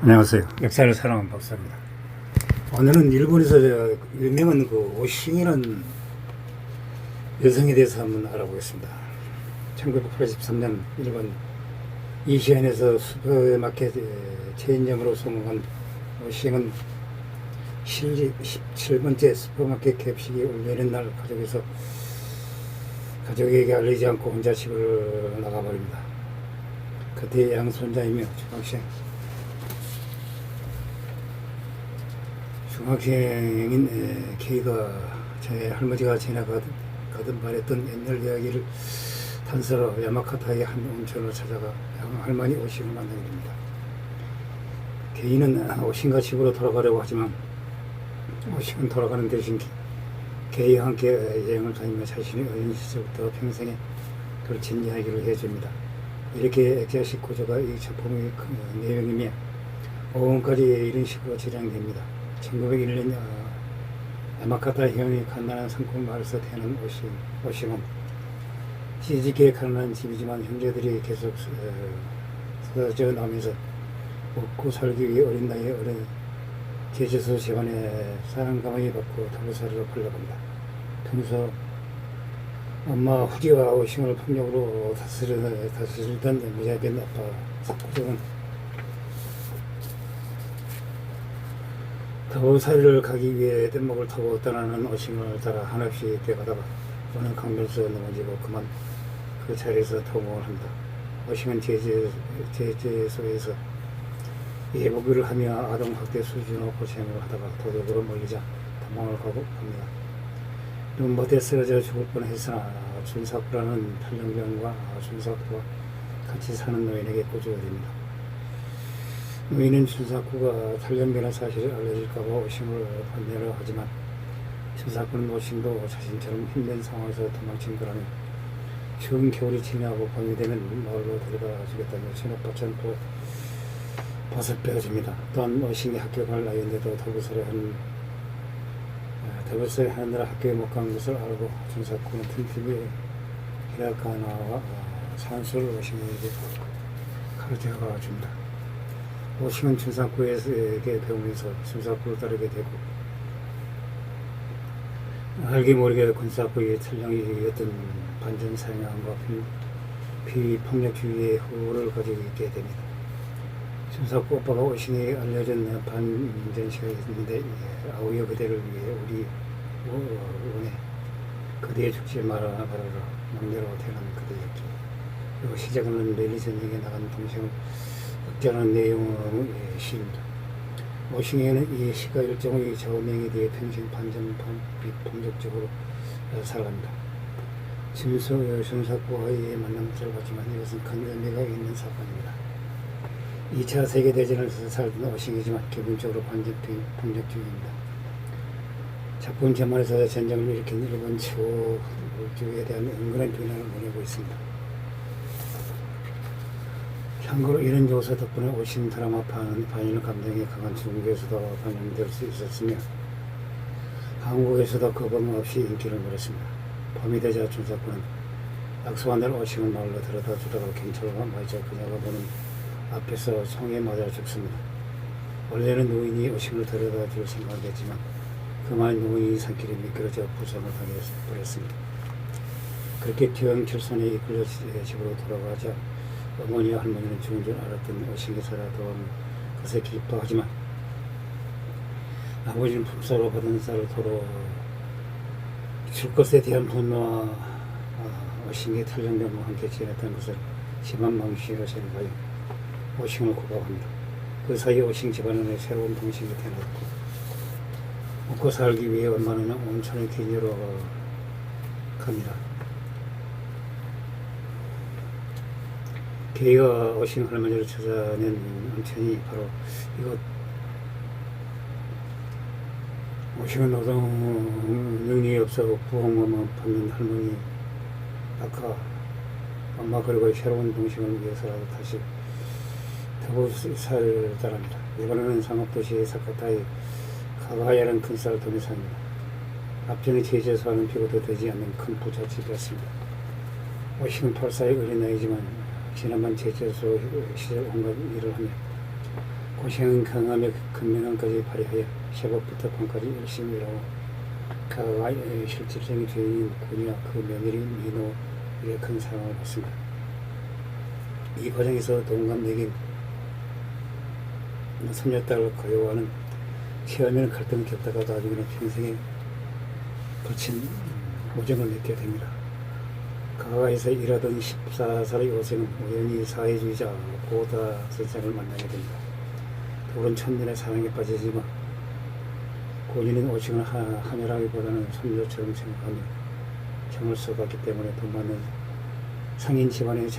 안녕하세요. 역사를 사랑하는 박사입니다. 오늘은 일본에서 유명한 오싱이라는 여성에 대해서 한번 알아보겠습니다. 1983년 일본 이시안에서 슈퍼마켓 체인점으로 성공한 오싱은 17번째 슈퍼마켓 개업식이 올려는 날 가족에게 알리지 않고 혼자 집을 나가버립니다. 그때 양손자이며 중학생인 케이가 제 할머니가 지나가던 말했던 옛날 이야기를 단서로 야마카타의 한 온천을 찾아가 할머니 오싱을 만나게 됩니다. 케이는 오싱과 집으로 돌아가려고 하지만 오싱은 돌아가는 대신 케이와 함께 여행을 다니며 자신의 어린 시절부터 평생에 걸친 이야기를 해줍니다. 이렇게 액자식 구조가 이 작품의 내용이며 오음까지 이런 식으로 제작됩니다. 1901년 야마카타 현의 갓난한 상권 마을에서 태어난 오싱은 시집기에 가난한 집이지만 형제들이 계속 쏟아져 나오면서 먹고 살기 위해 어린 나이에 어린 제주도 집안에 사랑가마니 받고 도부살이로 팔려갑니다. 평소 엄마 후지와 오싱을 폭력으로 다스리던 무자비한 아빠 석구정은 도부살이를 가기 위해 뗏목을 타고 떠나는 오싱을 따라 한없이 뛰어가다가 어느 강변에서 넘어지고 그만 그 자리에서投목을 합니다. 오싱은 제재소에서 예보기를 하며 아동학대 수준으로 고생을 하다가 도덕으로 몰리자 도망을 가고 합니다. 눈밭에 쓰러져 죽을 뻔했으나 준사쿠라는 탈영병과 준사쿠와 같이 사는 노인에게 구조가 됩니다. 노인은 준사쿠가 탈영병의 사실을 알려질까봐 오싱을 반대를 하지만 준사쿠는 오싱도 자신처럼 힘든 상황에서 도망친 거라며 추운 겨울이 지나고 밤이 되면 마을로 데려가 주겠다며 신호파처럼 또 밭을 빼어줍니다. 또한 오싱이 학교 갈 나이인데도 도부살이 하느라 학교에 못 간 것을 알고 준사쿠는 틈틈이 히라가나와 산수를 오싱에게 가르쳐 줍니다. 오싱은 준사쿠에게 배우면서 준사쿠를 따르게 되고 알게 모르게 군사쿠의 전령이었던 반전사냥과 비폭력주의의 후를 가지고 있게 됩니다. 준사쿠 오빠가 오싱이 알려준 반전시가 있는데 아오이 그대를 위해 우리 원해 그대의 죽지 말아라 막내로 태어난 그대였죠. 그리고 시작하는 랠리 전쟁에 나간 동생을 억제하는 내용의 시입니다. 오싱에는 이 시가 일종의 저명에 대해 평생 비폭력적으로 살아갑니다. 준사쿠와의 만남은 짧았지만 이것은 큰 의미가 있는 사건입니다. 2차 세계대전에서 살던 오싱이지만 기본적으로 반전폭력주의입니다. 작품 전반에서 전쟁을 일으킨 일본 최고주의에 대한 은근한 비난을 보내고 있습니다. 참고로 이런 조사 덕분에 오싱 드라마 반영 감정이 강한 중국에서도 반영될 수 있었으며 한국에서도 거부감 없이 인기를 누렸습니다. 밤이 되자 준사쿠는 약속한 대로 오싱을 마을로 데려다 주다가 경찰과 마주쳐 그녀가 보는 앞에서 총에 맞아 죽습니다. 원래는 노인이 오싱을 데려다 줄 생각이었지만 그만 노인이 산길에 미끄러져 부상을 당해버렸습니다. 그렇게 퇴원철선에 이끌려 집으로 돌아가자 어머니와 할머니는 죽은 줄 알았던 오싱이 살아도는 것에 기뻐하지만 아버지는 품사로 받은 쌀을 도로 줄 것에 대한 분노와 오싱이 탈영병과 함께 지냈던 것을 심한 망신으로 생각하여 오싱을 고발합니다. 그 사이 오싱 집안에 새로운 동식이 태어났고 먹고 살기 위해 엄마는 온천의 기녀로 갑니다. 케이가 오싱 할머니를 찾아낸 온천이 바로 이곳. 오싱은 노동 능력이 없어 부흥만 받는 할머니 아까 엄마 그리고 새로운 동식을 위해서라도 다시 도부살자랍니다. 이번에는 상업도시 사카타의 가가야라는 큰 쌀 돈이 삽니다. 앞전에 제재소와는 비교도 되지 않는 큰 부잣집이었습니다. 오싱은 8살의 어린 나이지만 지난번 제재소 시절 온갖 일을 하며 오시는 강함의 근면함까지 발휘하여 셰법부터 밤까지 열심히 일하고 가가의 실질적인 죄인인 고니와 그 며느리 미노에게 큰 사랑을 받습니다. 이 과정에서 동갑내긴 손녀딸을 거여하는 처음에는 갈등을 겪다가 나중에는 평생에 거친 오정을 느끼게 됩니다. 가가에서 일하던 14살의 오세는 우연히 사회주의자 고다 선생을 만나게 됩니다. 둘은 천년의 사랑에 빠지지만 고니는 오싱을 하멸하기보다는 손녀처럼 생각하며 정을 써갔기 때문에 돈 받는 상인 집안의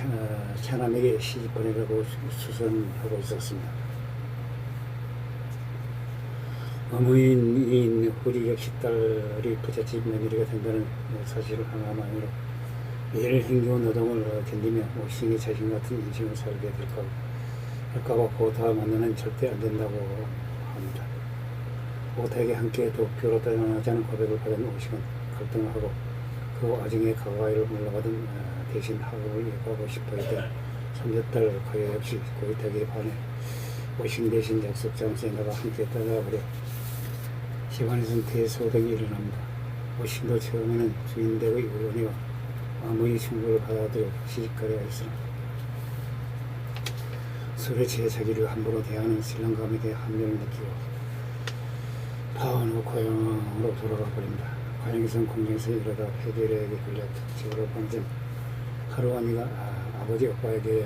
차남에게 시집 보내려고 수선하고 있었습니다. 어머니인 후리 역시 딸이 부잣집 며느리가 된다는 사실을 하나만으로 매일 힘겨운 노동을 견디며 오싱의 자신 같은 인생을 살게 될까봐 고타와 만나는 절대 안 된다고 합니다. 고타에게 함께 도쿄로 떠나자는 고백을 받은 오싱은 갈등을 하고 그 와중에 가와이를 물러받은 대신 학업을 이어가고 싶어 했던 손녀딸 가요 역시 고이타에게 반해 오싱 대신 약속 장소에 나가 함께 떠나버려 집안에서는 대소동이 일어납니다. 오싱도 처음에는 주인댁의 의원이와 아무리 충고를 받아들여 시집가려 했으나 술에 취해 자기를 함부로 대하는 신랑감에 대해 합력을 느끼고 파원후 고향으로 돌아가 버립니다. 고향에서는 공장에서 일하다 폐결핵에 걸려 집으로 방전 하루아니가 아버지 오빠에게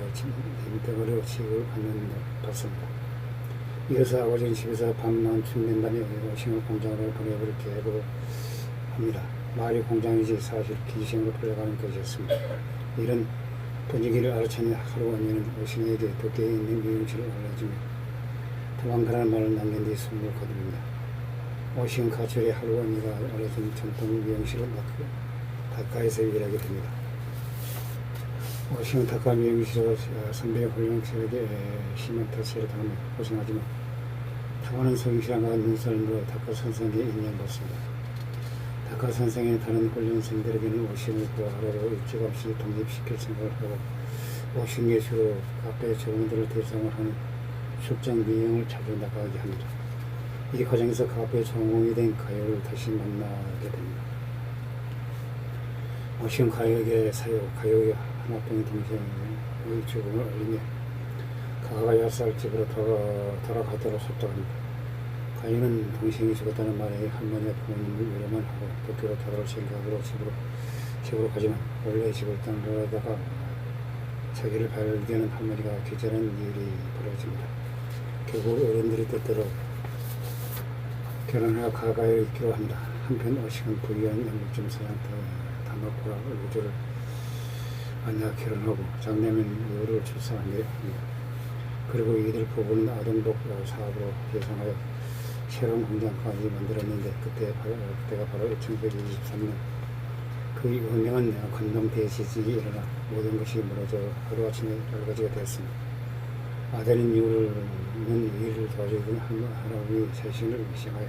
댐덩어리로 치유를 받습니다. 이어서 아버지는 집에서 밤만 춤낸 다음에 오싱을 공장으로 보내버릴 계획을 합니다. 말이 공장이지 사실 기지생으로 풀려가는 것이었습니다. 이런 분위기를 알아차린 하루아니는 오싱에게 도쿄에 있는 미용실을 알려주며 도망가라는 말을 남긴 뒤 숨을 거둡니다. 오싱은 가출해 하루아니가 알려준 전통 미용실을 다카에서 일하게 됩니다. 오싱은 다카 미용실에서 선배의 훌륭한 체력에 심한 터치를 당하며 고생하지만 타고난 성실함과 눈썰미로 다카 선생에게 인정받습니다. 다카 선생의 다른 훈련생들에게는 오싱을 구하라고 일찌감치 독립시킬 생각을 하고 오싱의 주로 카페 직원들을 대상으로 하는 출장 미용을 자주 나가게 합니다. 이 과정에서 카페 전공이 된 가요를 다시 만나게 됩니다. 오싱 가요에게 가요의 하나뿐인 동생의 죽음을 알리며 가가야 쌀집으로 돌아가도록 속도합니다. 가인은 동생이 죽었다는 말에 할머니와 부모님을 위로만 하고 도쿄로 돌아올 생각으로 집으로 가지만 원래 집을 떠나려다가 자기를 발견한 할머니가 기절한 일이 벌어집니다. 결국 어른들이 뜻대로 결혼하여 가가에 있기로 합니다. 한편 오싱은 부유한 영국점 사장 다마코와 우주를 만나 결혼하고 장남인 요를 출산하게 합니다. 그리고 이들 부부는 아동복 사업으로 개성하여 새로운 공장까지 만들었는데 그때가 바로 1923년 그 유명한 건동 대지진이 일어나 모든 것이 무너져 하루아침에 열가지가 되었습니다. 아들인 유는 일을 도와주던 하나님이 자신을 의심하여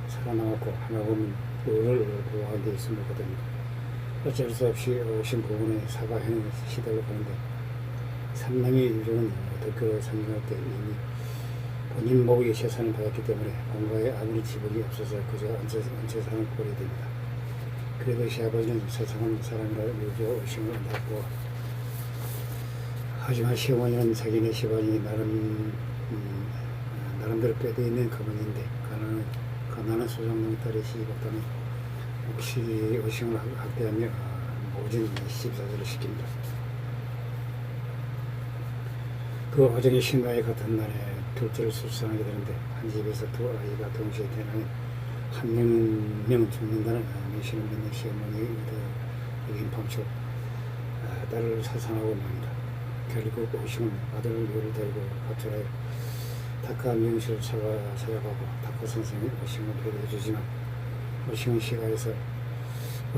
살아남았고 하나님은 유를 보호하는 데 있음을 거듭니다. 어쩔 수 없이 오신 부분에 사과하는 시대를 가는데 삼남의 유족은 도쿄로 상경할 때 이미 본인 모의 재산을 받았기 때문에 본가에 아무리 지분이 없어서 그저 얹혀 사는 꼴이 됩니다. 그래도 시아버지는 세상은 사람이라 유저 오싱을 안다고 하지만 시어머니는 자기네 집안이 나름대로 뼈대 있는 가문인데 가난한 소장농 딸의 시집왔다며 혹시 오싱을 학대하며 모진 시집사절을 시킵니다. 그 과정이 신라의 같은 날에 둘째를 출산하게 되는데 한 집에서 두 아이가 동시에 태어나면 한 명은 죽는다는 미신을 믿는 시어머니의 여긴 방초 딸을 사상하고 맙니다. 결국 오싱은 아들 요를 데리고 가출하여 다카 미용실을 찾아가고 다카 선생이 오싱을 배려해주지만 오싱은 시가에서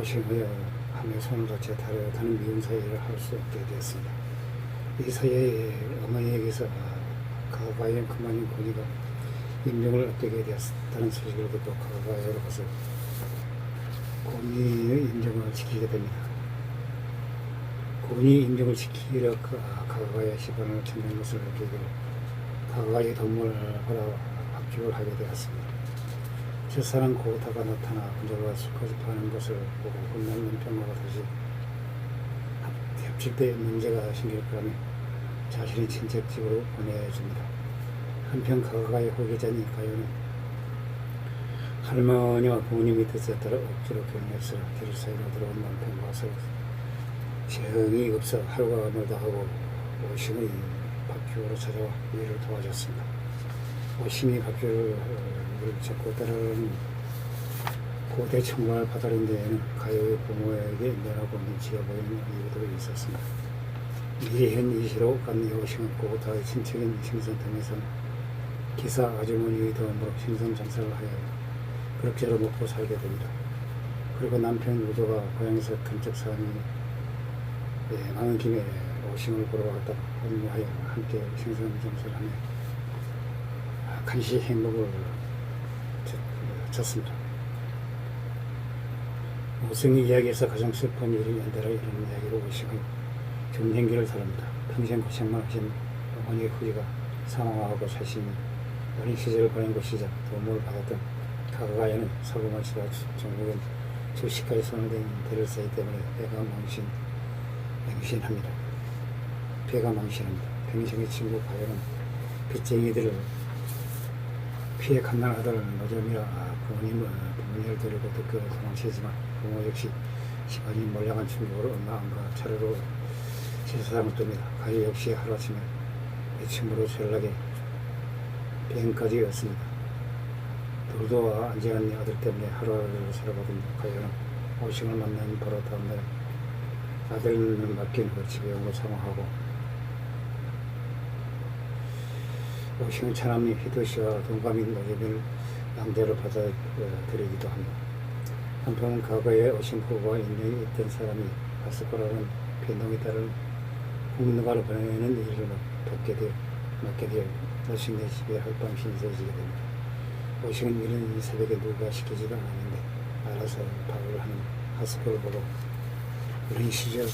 오싱을 하며 손을 다쳐 다른 미용사 일을 할 수 없게 되었습니다. 이 사이에 어머니에게서 가가의 그만인 고니가 임명을 얻게 되었다는 소식을 듣고 가가에로 가서 고니의 임명을 지키게 됩니다. 고니 임명을 지키려 가가의 시간을 찾는 것을 계기로 가까이 동물을 보러 합주를 하게 되었습니다. 첫사랑 고우타가 나타나 군자가 술 고집하는 것을 보고 혼나는 병마가 다시 합칠 때 문제가 생길 거라며 자신의 친척집으로 보내줍니다. 한편 가가의 후계자니 가요는 할머니와 부모님의 뜻에 따라 억지로 결혼해서 길 사이로 들어온 남편과 서로 정이 없어 하루가 멀다 하고 오심의 박주로 찾아와 이를 도와줬습니다. 오심이 박주를 잡고 따라오는 고대 청말 바다린 데에는 가요의 부모에게 면하고 눈치가 보이는 이유도 있었습니다. 이현 이시로 간 오심은 고다의 친척인 생선탕에서 기사 아주머니의 도움으로 생선 장사를 하여 그럭저럭 먹고 살게 됩니다. 그리고 남편 우도가 고향에서 근처 사람이 많은 김에 오심을 보러 왔다고 합류하여 함께 생선 장사를 하며 간시 행복을 쳤습니다. 오승의 이야기에서 가장 슬픈 일이 연달아 이런 이야기로 오심은 전생기를 다룹니다. 평생 고생만 하신 어머니의 후지가 사망하고 자신이 어린 시절을 보낸 곳이자 도움을 받았던 가가야는 사고만치가 전국엔 수십가지 손을 댄 대를 쌓이 때문에 맹신합니다. 배가 망신합니다. 평생의 친구 가야는 빚쟁이들을 피해 갓난아들 노점이라 부모님을 데리고 도쿄로 도망치지만 부모 역시 시간이 몰량한 충격으로 엄마 안과 차례로 세상을 뜹니다. 가요 역시 하루아침에 매침으로 전락에 비행까지 였습니다. 돌도와 안재한 아들 때문에 하루하루를 살아가던 가요는 오심을 만난 바로 다음날 아들을 맡긴 후 집에 온 걸 사망하고 오심은 차남이 히토시와 동감인 노재민을 양자로 받아들이기도 합니다. 한편 과거에 오심 후보와 인연이 있던 사람이 아스코라는 변동에 따른 국누가로 보내는 일을 맡게 되어 노식네 집에 하룻밤 신세지게 됩니다. 오심은 이런 새벽에 누가 시키지도 않았는데 알아서 밥을 하는 하스코를 보고 이런 시절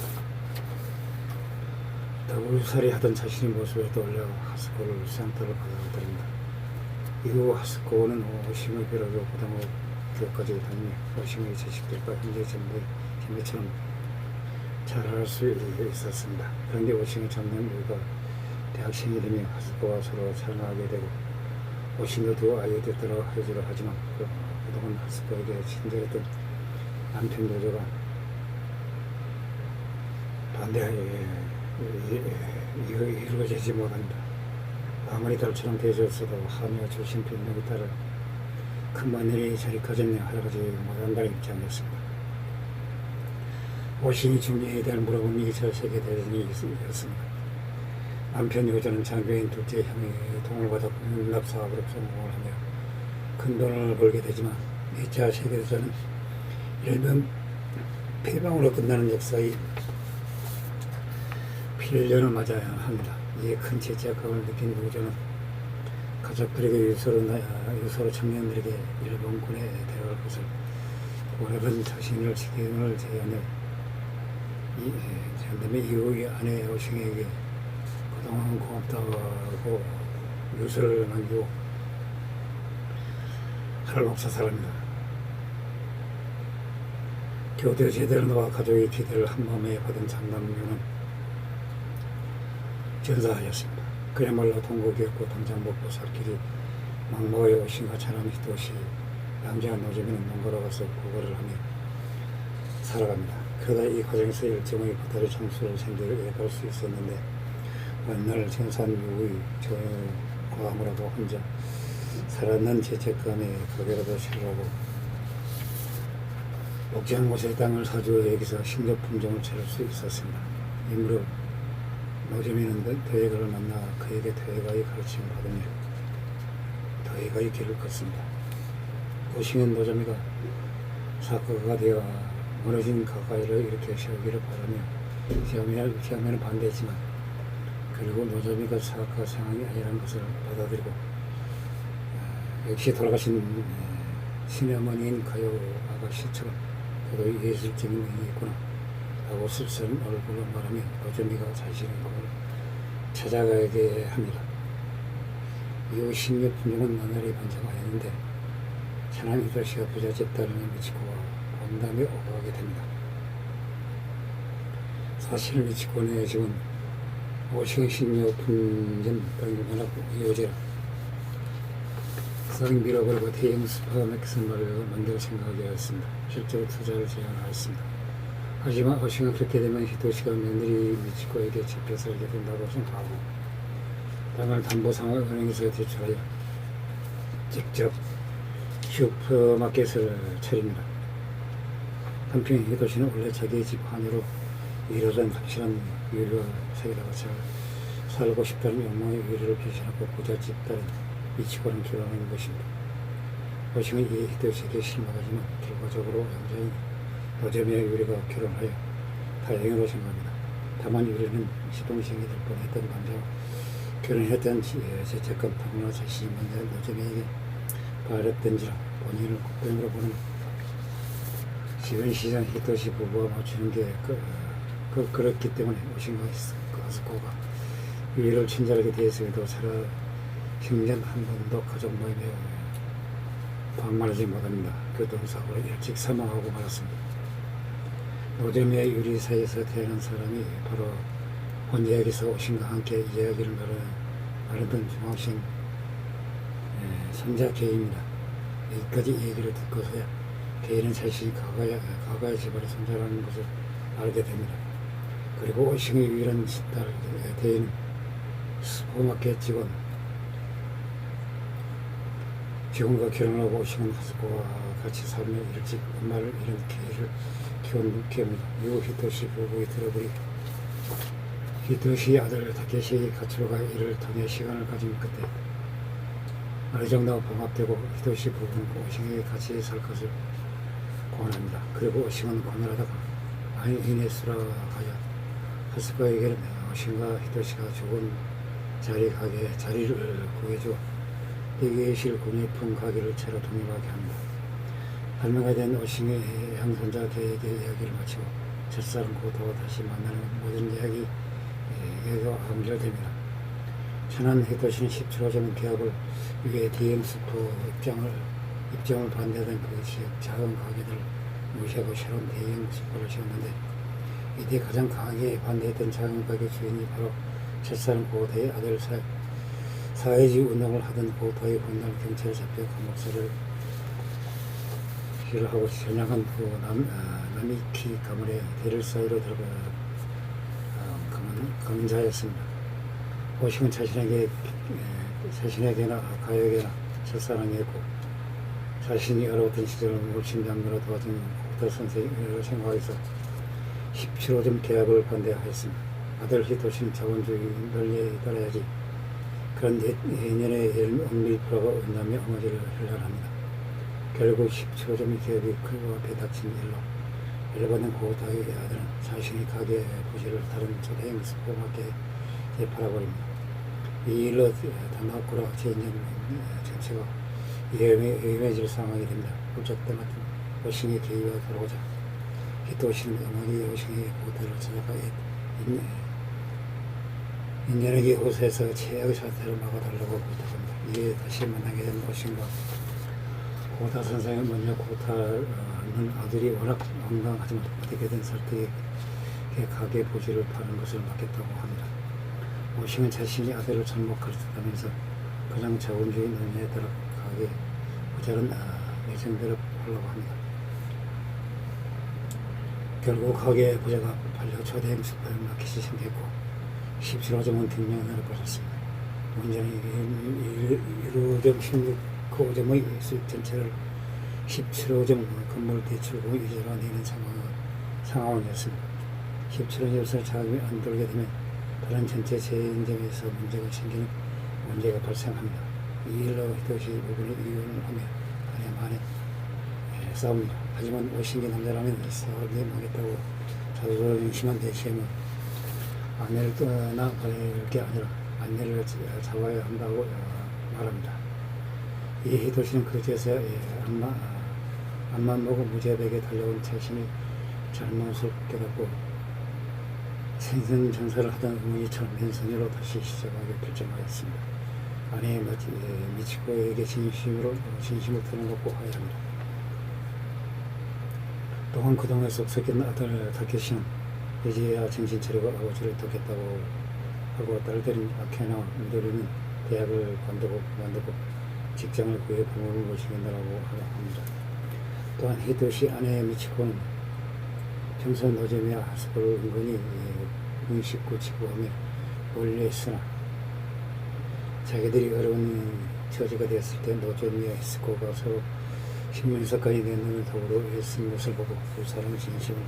더불살이 하던 자신의 모습에 떠올려 하스코를 상태를 받아들입니다. 이후 하스코는 오심의 비로소 고등학교까지 다니며 오심의 자식들과 형제姐妹처럼 잘할 수 있었습니다. 그런데 오심의 장년 우리가 대학생이 되며 하스코와 서로 사랑하게 되고 오심도 두 아이들 따라 헤어지려 하지만 그동안 하스코에게 친절했던 남편 노조가 반대하여 이루어지지 못한다. 아무리 달처럼 대해줬어도 하며 주신 변명에 따라 큰 마늘이 저리 커졌네 할아버지 못한다는 입장이었습니다. 오심이 중요에 대한 물어보는 2차 세계대전이었습니다. 남편 여자는 장교인 둘째 형의 도움을 받아 군납 사업으로 성공을 하며 큰 돈을 벌게 되지만 2차 세계대전은 일명 폐방으로 끝나는 역사의 필연을 맞아야 합니다. 이에 큰 죄책감을 느낀 노조는 가족들에게 유서로 청년들에게 일본군에 데려갈 것을 오래된 자신을 지키는 제안해 이후의 아내 오싱에게 그동안 고맙다고 유서를 남기고 하루를 사살합니다. 교대 제대로와 가족의 기대를 한마음에 받은 장남류는 전사하였습니다. 그야말로 통곡이었고 당장 먹고 살 길이 막막하여 오신과 차남이 도시 양재한 노점에는 농가로 가서 구걸을 하며 살아갑니다. 그러다 이 과정에서 일정의 바다리 장수를 생계를 이어갈 수 있었는데 어느 날 전산 유의 과무라고 혼자 살았는 죄책감에 가게라도 차리라고 목재한 곳의 땅을 사주어 여기서 식료 품종을 차릴 수 있었습니다. 이 무렵 노점이는 더해가를 만나 그에게 더해가의 가르침을 받으며 더해가의 길을 걷습니다. 오싱은 노점이가 사과가 되어 무너진 가까이를 이렇게 세우기를 바라며 시험에는 반대했지만 그리고 노점이가 사과 상황이 아니라는 것을 받아들이고 역시 돌아가신 신어머니인 가요 아가씨처럼 그도 예술적인 의미 있구나 라고 쓸쓸한 얼굴로 말하며 노점이가 자신의 꿈을 찾아가게 합니다. 이후 10년 분명은 나날이 번창하였는데 천안 히토시가 부자 집단을 미치코와 본담에 오가게 됩니다. 사실 미치코의 지금 오싱 신료 분점 땅이 워낙 요제라 쌍 밀어버리고 대형 슈퍼마켓을 만들 생각이 하였습니다. 실제로 투자를 제안하였습니다. 하지만 오싱은 그렇게 되면 히토시가 며느리 미치코에게 잡혀 살게 된다고 생각하고 땅을 담보상을 은행에서 대출하여 직접 슈퍼마켓을 차립니다. 한편 히토시는 원래 자기의 집 하나로 일하던 확실한 유리와 사귀다가 잘 살고 싶다는 욕망의 유리를 배신하고 부잣집 딸인 미치코랑 결혼하는 것입니다. 오싱은 이 히토시에게 실망하지만 결과적으로 양자인 노점의 유리가 결혼하여 다행으로 생각합니다. 다만 유리는 시동생이 될 뻔했던 남자와 결혼했던 죄책감 때문에 자신이 먼저 노점에게 바랬던지라 본인을 국병으로 보는 지원시장 히토시 부부와 맞추는 게 그렇기 때문에 오싱과 가스코가 유리를 친절하게 대했음에도 살아 생전 한 번도 가족 모임에 방문하지 못합니다. 교통사고로 일찍 사망하고 말았습니다. 노점의 유리 사이에서 태어난 사람이 바로 본 이야기에서 오신과 함께 이야기를 나누던 중학생 손자 개입니다. 여기까지 얘기를 듣고서야 개인은 자신이 과거의 집안의 손자라는 것을 알게 됩니다. 그리고 오싱의 유일한 딸 대인 슈퍼마켓 직원과 결혼을 하고 오싱은 가스코와 같이 살며 일찍 엄마를 잃은 개를 키웁니다. 이후 히토시 부부의 트러블이 히토시 아들 타케시의 가출과 이를 통해 시간을 가진 그때 어느 정도 봉합되고 히토시 부부는 오싱에게 같이 살 것을 고안합니다. 그리고 오싱은 고민하다가 아이네스라 가야 가스코에게는 오싱과 히토시가 좋은 자리를 구해줘 대기실 공예품 가게를 채로 독립하게 합니다. 발매가 된 오싱의 양손자 개에게 이야기를 마치고 첫사랑 고도와 다시 만나는 모든 이야기가 완결됩니다. 천안 히토시는 17호점 계약을 위해 DM 슈퍼 입장을 반대하던 그 지역 작은 가게들을 무시하고 새로운 대형 슈퍼를 세웠는데 이때 가장 강하게 반대했던 작은 가게 주인이 바로 첫사랑 고도의 아들 사회주의 운동을 하던 고도의 분당 경찰에 잡혀 감옥살이를 하고 전향한 후 나미키 가문의 대를 사이로 들어가 강자였습니다. 오싱은 자신에게나 가족에게나 첫사랑이었고 자신이 어려웠던 시절을 물심장구로 도와준 고도 선생을 생각해서 17호점 계약을 반대하였습니다. 아들 히토시는 자본주의 논리에 따라야지 그런 내년에 엉리프라가 온다며 어머니를 혈란합니다. 결국 17호점의 기업이 그와 배닥친 일로 열받는 고도의 아들은 자신의 가게 부지를 다른 초대형 슈퍼마켓에 팔아버립니다. 이 일로 다나코라 제2년 전체가 위험해질 상황이 됩니다. 홀짝대 같은 오싱의 계기가 돌아오자 히토시는 어머니 오싱의 고도를 찾아가 인연에게 호소해서 최악의 사태를 막아달라고 부탁합니다. 이에 다시 만나게 된 오싱과 고타 선생은 먼저 고타는 아들이 워낙 완강하지만 어떻게든 설득에 가게 부지를 파는 것을 막겠다고 합니다. 오싱은 자신이 아들을 잘못 가르쳤다면서 가장 자본주의 논리에 따라 가게 부자는 예정대로 하려고 합니다. 결국 가게 부자가 팔려 초대형 슈퍼마켓이 생겼고 17호점은 뒷면으로 빠졌습니다. 문제는 1호점 16호점의 수익 전체를 17호점 건물 대출금 이자로 내는 상황이었습니다. 17호점에서 자금이 안 돌게 되면 다른 전체 제인점에서 문제가 발생합니다. 이 일로 히토시 부분이 이혼을 하며 만에 싸웁니다. 하지만 오싱의 남자라면 사업에 망했다고 자존심이 심한 대시에는 아내를 떠나버릴 게 아니라 아내를 잡아야 한다고 말합니다. 이 히토시는 그제서야 앞만 보고 무자백에 달려온 자신이 잘못을 깨닫고 생선정사를 하던 어머니처럼 맨손으로 다시 시작하게 결정하였습니다. 아내의 미치코에게 진심을 드러놓고 하야 합니다. 또한 그동안 속 썩인 아들 다케시는 이제야 정신 차리고 아버지를 돕겠다고 하고 딸들인 아케나와 미도리는 대학을 관두고 직장을 구해 부모를 모시겠다고 합니다. 또한 히토시 아내 미치코는 평소 노잼이야 하스코를 은근히 씻고 치고하며 원래했으나 자기들이 어려운 처지가 되었을 때 노잼이야 히스코가 서로 식문사건이 된 눈을 더불어 애쓴 것을 보고 두 사람의 진심을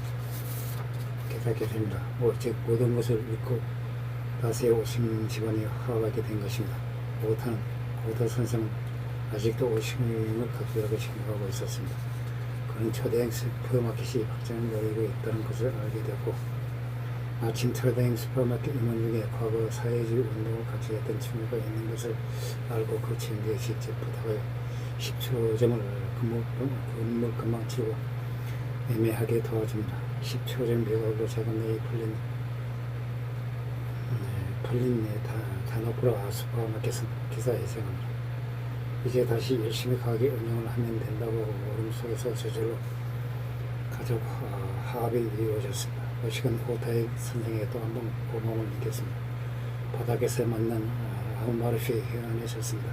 깨닫게 됩니다. 즉 모든 것을 믿고 다스에 오신 집안이 화합하게 된 것입니다. 고다 선생은 아직도 오심을 각별하게 생각하고 있었습니다. 그는 초대형 슈퍼마켓이 확장을 노리고 있다는 것을 알게 되었고 마침 초대형 슈퍼마켓 임원 중에 과거 사회주의 운동을 같이 했던 친구가 있는 것을 알고 그 친구에 직접 부탁하여 10초점을 금방 치고 애매하게 도와줍니다. 10초점 묘하고 자금내에 풀린 다노프라 슈퍼마켓은 기사에 생각합니다. 이제 다시 열심히 가게 운영을 하면 된다고 얼음 속에서 저절로 가족 화합이 이루어졌습니다. 오시건 고타의 선생에게 또 한 번 고마움을 느꼈습니다. 바닥에서 만난 아무 말 없이 헤어내셨습니다.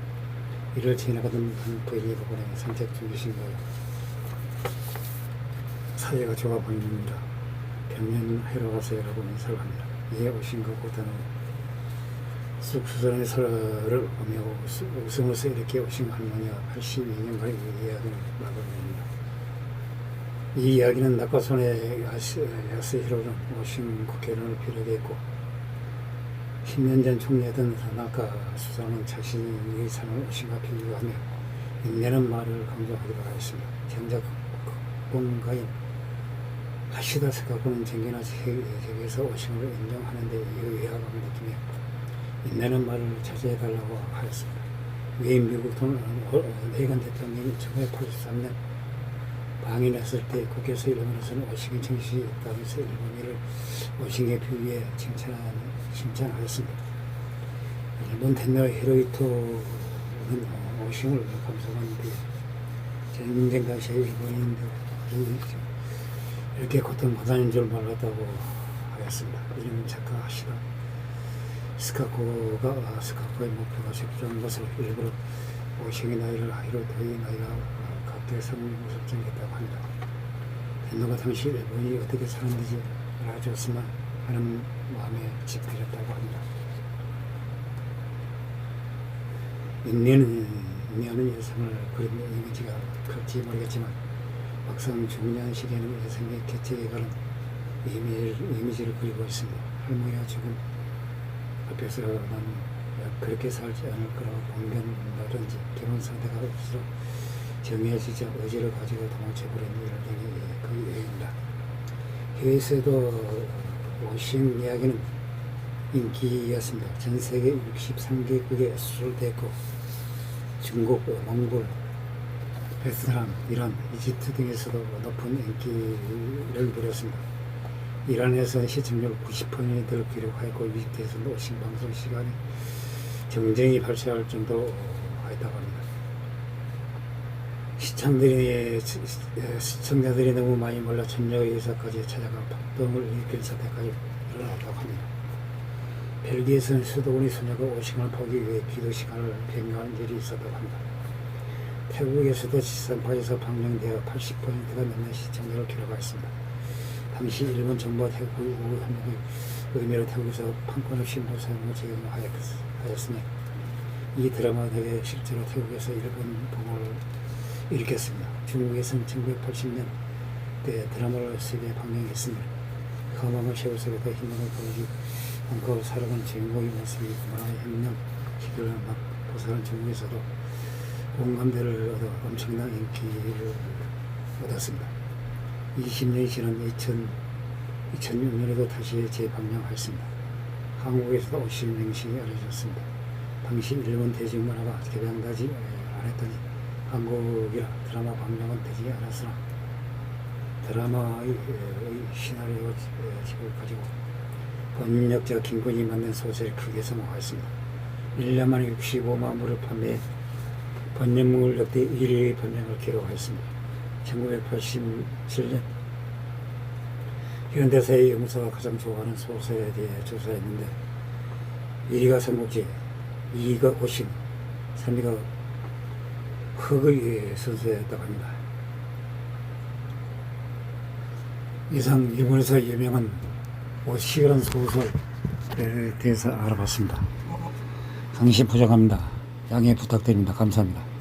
이를 지나가던 한 부인이 보고는 산책 중이신 거예요. 사이가 좋아 보입니다. 병면하러 가세요라고 인사를 합니다. 이에 오신 것 고타는 쑥스러운 설을 보며 웃으면서 이렇게 오신 할머니와 82년간의 이야기를 나눠봅니다. 이 이야기는 낙과손의 야스히로는 오신 국회의원을 비롯해 있고 10년 전 총리였던 사나카 수상은 자신의 삶을 오신과 비교하며 인내는 말을 강조하기도 하였습니다. 정작 국뽕가인 하시다 스카고는 정기나 세계에서 오심을 인정하는 데 의아감을 느끼며 인내는 말을 자제해달라고 하였습니다. 외인 미국 레이건 대통령이 1983년 방인했을 때 국회에서 일본에서는 워싱턴 정시 있다면서 일본인을 워싱에 비유해 칭찬하였습니다. 일본 텐노 히로히토는 워싱을 감상한 뒤에 전쟁 당시에 일본인들 이렇게 고통받는 줄 몰랐다고 하였습니다. 이런 작가 하시다 스카코의 목표가 적절한 것을 일부러 오싱의 나이를 히로토의 나이가 각도의 성공을 설정했다고 합니다. 텐노가 당시 일본이 어떻게 사는지 알아줬으면 하는 마음에 집필했다고 합니다. 인내는 여성을 그리는 이미지가 클지 모르겠지만 막상 중년 시기에는 여성의 개체에 관한 이미지를 그리고 있습니다. 할머니가 지금 앞에서 난 그렇게 살지 않을 거라고 공견한다든지 결혼 상태가 없어 정해지자 의지를 가지고 도망쳐버린 일들이 그 예입니다. 해외에서도 오싱 이야기는 인기였습니다. 전 세계 63개국에 수출됐고 중국, 몽골, 베트남, 이란, 이집트 등에서도 높은 인기를 누렸습니다. 이란에서 시청률 90%를 기록하였고 이집트에서도 오싱 방송 시간에 정쟁이 발생할 정도로 하였다고 합니다. 시청자들이 너무 많이 몰라 천녀의 의사까지 찾아가 폭동을 일으킬 사태까지 일어났다고 합니다. 벨기에에서는 수도원의 소녀가 오싱을 보기 위해 기도 시간을 변경한 일이 있었다고 합니다. 태국에서도 지상파에서 방영되어 80%가 넘는 시청률을 기록하였습니다. 당시 일본 정부와 태국의 우호 협력의 의미로 태국에서 판권 없이 무상으로 제공하였으며 이 드라마가 되게 실제로 태국에서 일본 붕을 일으켰습니다. 중국에서는 1980년 때 드라마를 세계 방영했습니다. 험함을 세우서부터 희망을 보여주기 않고 살아가는 주인공의 모습이 문화혁명 시기를 막 보살한 중국에서도 공감대를 얻어 엄청난 인기를 얻었습니다. 20년이 지난 2006년에도 다시 재방영하였습니다. 한국에서도 오실 명식이 알려졌습니다. 당시 일본 대중문화가 개방되지 않았더니 한국이라 드라마 방영은 되지 않았으나 드라마의 시나리오 집을 가지고 번역자 김군이 만든 소설이 크게 성공하였습니다. 1년 만에 65만 부를 판매해 번역물 역대 1위 번역을 기록하였습니다. 1987년 현대사의 영사가 가장 좋아하는 소설에 대해 조사했는데 1위가 삼국지, 2위가 오신, 3위가 흑의 선수였다고 합니다. 이상 일본에서 유명한 오시그란 소설에 대해서 알아봤습니다. 상시 포장합니다. 양해 부탁드립니다. 감사합니다.